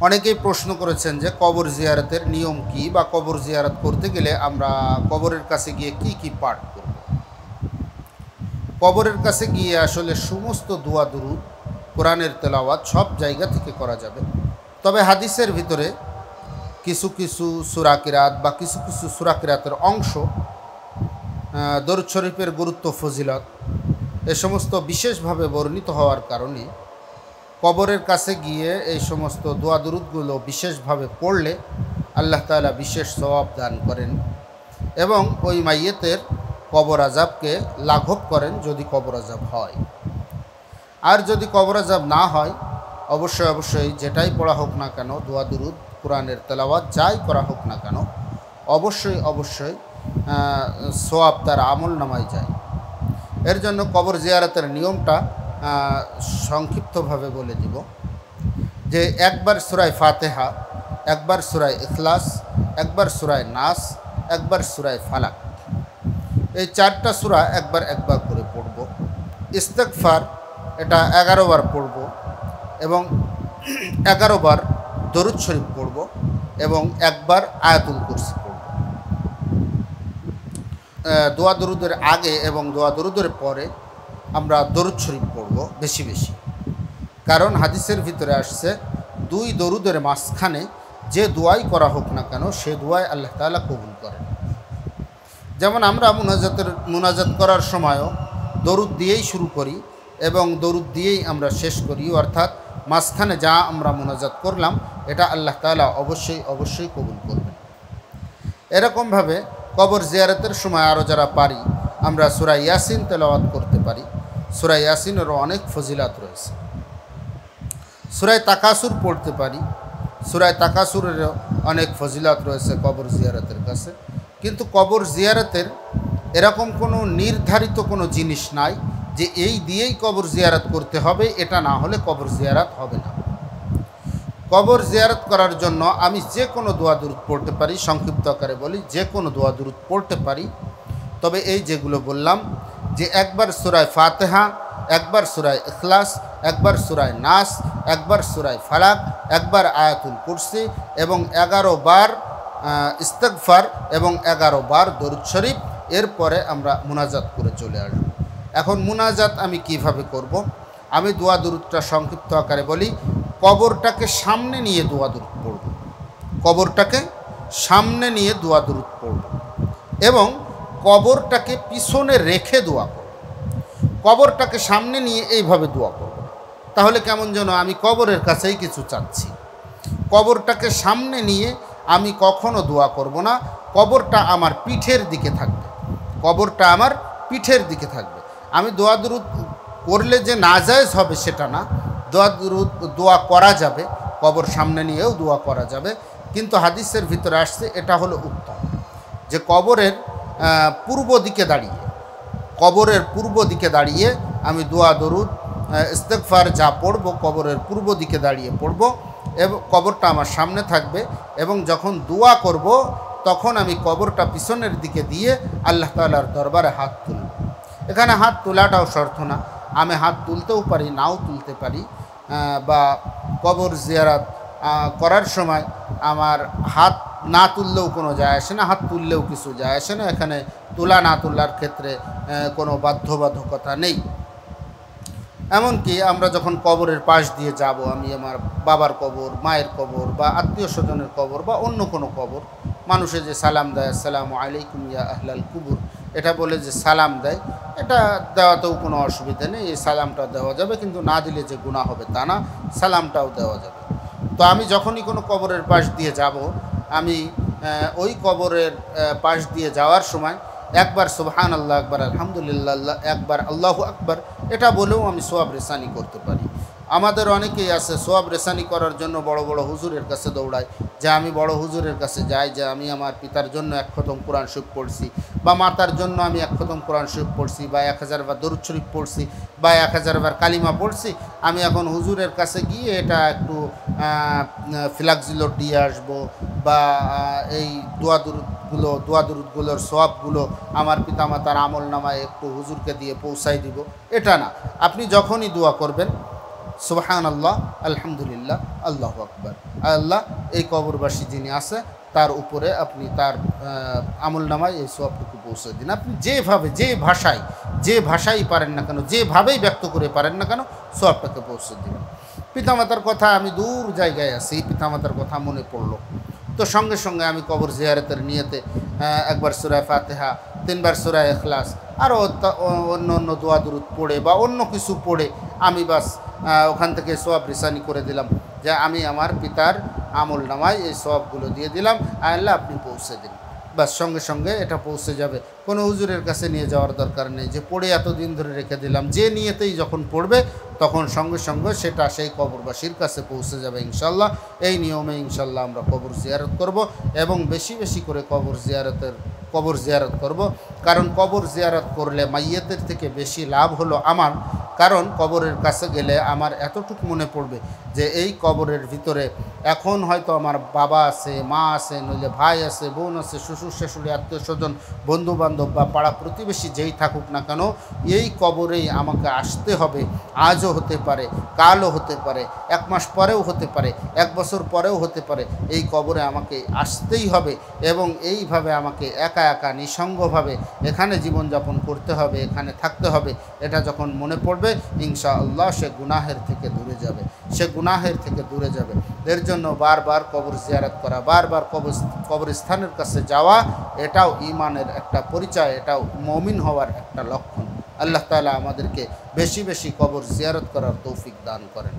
অনেকেই প্রশ্ন করেছেন যে কবর জিয়ারতের নিয়ম কি, বা কবর জিয়ারত করতে গেলে আমরা কবরের কাছে গিয়ে কি কি পাঠ করব। কবরের কাছে গিয়ে আসলে সমস্ত দোয়া দুরুদ, কোরআনের তেলাওয়াত সব জায়গা থেকে করা যাবে। তবে হাদিসের ভিতরে কিছু কিছু সূরা কিরাত বা কিছু কিছু সূরা কিরাতের অংশ, দরুদ শরীফের গুরুত্ব, ফজিলত এ সমস্ত বিশেষভাবে বর্ণিত হওয়ার কারণে কবরের কাছে গিয়ে এই সমস্ত দোয়া দুরুদগুলো বিশেষভাবে পড়লে আল্লাহ তাআলা বিশেষ সওয়াব দান করেন এবং ওই মাইয়েতের কবর আযাবকে লাঘব করেন যদি কবর আযাব হয়। আর যদি কবর আযাব না হয়, অবশ্যই অবশ্যই যেটাই পড়া হোক না কেন, দোয়া দুরুদ, কোরআনের তেলাওয়াত যাই করা হোক না কেন, অবশ্যই অবশ্যই সওয়াব তার আমল নামায় যায়। এর জন্য কবর জিয়ারতের নিয়মটা সংক্ষিপ্তভাবে বলে দিব যে একবার সূরায়ে ফাতিহা, একবার সূরায়ে ইখলাস, একবার সূরায়ে নাস, একবার সূরায়ে ফালাক, এই চারটা সূরা একবার একবার করে পড়ব। ইস্তেগফার এটা 11 বার পড়ব এবং 11 বার দরুদ শরীফ পড়ব এবং একবার আয়াতুল কুরসি পড়ব। দোয়া দরুদের আগে এবং দোয়া দরুদের পরে আমরা দরুদ শরীফ পড়ব বেশি বেশি, কারণ হাদিসের ভিতরে আসছে দুই দরুদের মাঝখানে যে দোয়াই করা হোক না কেন সে দোয়াই আল্লাহ তাআলা কবুল করেন। যেমন আমরা মুনাজাত করার সময়ও দরুদ দিয়েই শুরু করি এবং দরুদ দিয়েই আমরা শেষ করি, অর্থাৎ মাঝখানে যা আমরা মুনাজাত করলাম এটা আল্লাহ তাআলা অবশ্যই অবশ্যই কবুল করবেন। এরকমভাবে কবর জিয়ারতের সময় আরও যারা পারি আমরা সূরা ইয়াসিন তেলাওয়াত করতে পারি। সূরা ইয়াসিনেরও অনেক ফজিলাত রয়েছে। সূরা তাকাসুর পড়তে পারি, সূরা তাকাসুরেরও অনেক ফজিলাত রয়েছে কবর জিয়ারতের কাছে। কিন্তু কবর জিয়ারতের এরকম কোনো নির্ধারিত কোনো জিনিস নাই যে এই দিয়েই কবর জিয়ারত করতে হবে, এটা না হলে কবর জিয়ারত হবে না। কবর জিয়ারত করার জন্য আমি যে কোনো দোয়া দুরুদ পড়তে পারি, সংক্ষিপ্ত আকারে বলি যে কোনো দোয়া দুরুদ পড়তে পারি। তবে এই যেগুলো বললাম যে একবার সূরায়ে ফাতিহা, একবার সূরায়ে ইখলাস, একবার সূরায়ে নাস, একবার সূরায়ে ফালাক, একবার আয়াতুল কুরসি এবং 11 বার ইস্তেগফার এবং 11 বার দরুদ শরীফ, এরপরে আমরা মুনাজাত করে চলে আসব। এখন মুনাজাত আমি কিভাবে করব? আমি দোয়া দুরুদটা সংক্ষিপ্ত আকারে বলি। কবরটাকে সামনে নিয়ে দোয়া দুরুদ পড়ব, কবরটাকে সামনে নিয়ে দোয়া দুরুদ পড়ব এবং কবরটাকে পিছনে রেখে দোয়া করব। কবরটাকে সামনে নিয়ে এইভাবে দোয়া করব, তাহলে কেমন যেন আমি কবরের কাছেই কিছু চাচ্ছি। কবরটাকে সামনে নিয়ে আমি কখনো দোয়া করব না, কবরটা আমার পিঠের দিকে থাকবে, কবরটা আমার পিঠের দিকে থাকবে। আমি দোয়া দুরুদ করলে যে নাজায়েজ হবে সেটা না, দোয়া করা যাবে, কবর সামনে নিয়েও দোয়া করা যাবে। কিন্তু হাদিসের ভিতরে আসছে এটা হলো উত্তম যে কবরের পূর্ব দিকে দাঁড়িয়ে, কবরের পূর্ব দিকে দাঁড়িয়ে আমি দোয়া দরুদ ইস্তেগফার যা পড়ব কবরের পূর্ব দিকে দাঁড়িয়ে পড়ব এবং কবরটা আমার সামনে থাকবে এবং যখন দোয়া করব তখন আমি কবরটা পিছনের দিকে দিয়ে আল্লাহ তাআলার দরবারে হাত তুলব। এখানে হাত তোলাটাও শর্ত না, আমি হাত তুলতেও পারি, নাও তুলতে পারি, বা কবর জিয়ারত করার সময় আমার হাত না তুললেও কোনো যায় আসে না, হাত তুললেও কিছু যায় আসে না। এখানে তোলা না তোলার ক্ষেত্রে কোনো বাধ্যবাধকতা নেই। এমনকি আমরা যখন কবরের পাশ দিয়ে যাব, আমি আমার বাবার কবর, মায়ের কবর বা আত্মীয় স্বজনের কবর বা অন্য কোনো কবর, মানুষে যে সালাম দেয় আসসালামু আলাইকুম ইয়া আহলাল কুবুর, এটা বলে যে সালাম দেয়, এটা দেওয়াতেও কোনো অসুবিধা নেই। এই সালামটা দেওয়া যাবে, কিন্তু না দিলে যে গুনাহ হবে তা না, সালামটাও দেওয়া যাবে। তো আমি যখনই কোনো কবরের পাশ দিয়ে যাব, আমি ওই কবরের পাশ দিয়ে যাওয়ার সময় একবার সুবহানাল্লাহ, একবার আলহামদুলিল্লাহ, একবার আল্লাহু আকবার, এটা বলেও আমি সোয়াব রেসানি করতে পারি। আমাদের অনেকেই আছে সোয়াব রেসানি করার জন্য বড় বড় হুজুরের কাছে দৌড়ায়, যে আমি বড় হুজুরের কাছে যাই, যে আমি আমার পিতার জন্য 1 খতম কোরআন শরীফ পড়ছি, বা মাতার জন্য আমি 1 খতম কোরআন শরীফ পড়ছি, বা 1000 বার দরুদ শরীফ পড়ছি, বা 1000 বার কালিমা পড়ছি, আমি এখন হুজুরের কাছে গিয়ে এটা একটু ফ্লাক্সিলোড দিয়ে আসবো, বা এই দোয়া দুরুদগুলোর সওয়াবগুলো আমার পিতামাতার আমল নামায় একটু হুজুরকে দিয়ে পৌঁছাই দিব, এটা না। আপনি যখনই দোয়া করবেন সুবহানাল্লাহ, আলহামদুলিল্লাহ, আল্লাহু আকবার। আল্লাহ এই কবরবাসী যিনি আছে তার উপরে আপনি তার আমলনামায় এই সওয়াবটুকু পৌঁছে দিন। আপনি যেভাবে যে ভাষাই পারেন না কেন, যেভাবেই ব্যক্ত করে পারেন না কেন, সওয়াবটাকে পৌঁছে দিবেন। পিতামাতার কথা, আমি দূর জায়গায় আছি, পিতামাতার কথা মনে পড়লো, তো সঙ্গে সঙ্গে আমি কবর জিয়ারতের নিয়তে একবার সূরা ফাতিহা, 3 বার সূরা ইখলাস, আরও অন্য অন্য দোয়া দুরূদ পড়ে বা অন্য কিছু পড়ে আমি বাস ওখান থেকে সওয়াব রিসানি করে দিলাম যে আমি আমার পিতার আমল নামায় এই সওয়াবগুলো দিয়ে দিলাম, আল্লাহ আপনি পৌঁছে দিন। বাস সঙ্গে সঙ্গে এটা পৌঁছে যাবে। কোনো হুজুরের কাছে নিয়ে যাওয়ার দরকার নেই যে পড়ে এতদিন ধরে রেখে দিলাম। যে নিয়তেই যখন পড়বে তখন সঙ্গে সঙ্গে সেটা সেই কবরবাসীর কাছে পৌঁছে যাবে ইনশাল্লাহ। এই নিয়মে ইনশাল্লাহ আমরা কবর জিয়ারত করব এবং বেশি বেশি করে কবর জিয়ারত করব। কারণ কবর জিয়ারত করলে মাইয়াতের থেকে বেশি লাভ হলো আমার, কারণ কবরের কাছে গেলে আমার এতটুকু মনে পড়বে যে এই কবরের ভিতরে এখন হয়তো আমার বাবা আছে, মা আছে, নইলে ভাই আছে, বোন আছে, শ্বশুর শাশুড়ি, আত্মীয় স্বজন, বন্ধুবান্ধব বা পাড়া প্রতিবেশী যেই থাকুক না কেন, এই কবরেই আমাকে আসতে হবে। আজও হতে পারে, কালও হতে পারে, 1 মাস পরেও হতে পারে, 1 বছর পরেও হতে পারে, এই কবরে আমাকে আসতেই হবে এবং এইভাবে আমাকে একা একা নিঃসঙ্গভাবে এখানে জীবনযাপন করতে হবে, এখানে থাকতে হবে। এটা যখন মনে পড়বে ইনশাআল্লাহ সে গুনাহের থেকে দূরে যাবে। এর জন্য বারবার কবর জিয়ারত করা, বারবার কবরস্থানের কাছে যাওয়া, এটাও ঈমানের একটা পরিচয়, এটাও মুমিন হওয়ার একটা লক্ষণ। আল্লাহ তাআলা আমাদেরকে বেশি বেশি কবর জিয়ারত করার তৌফিক দান করেন।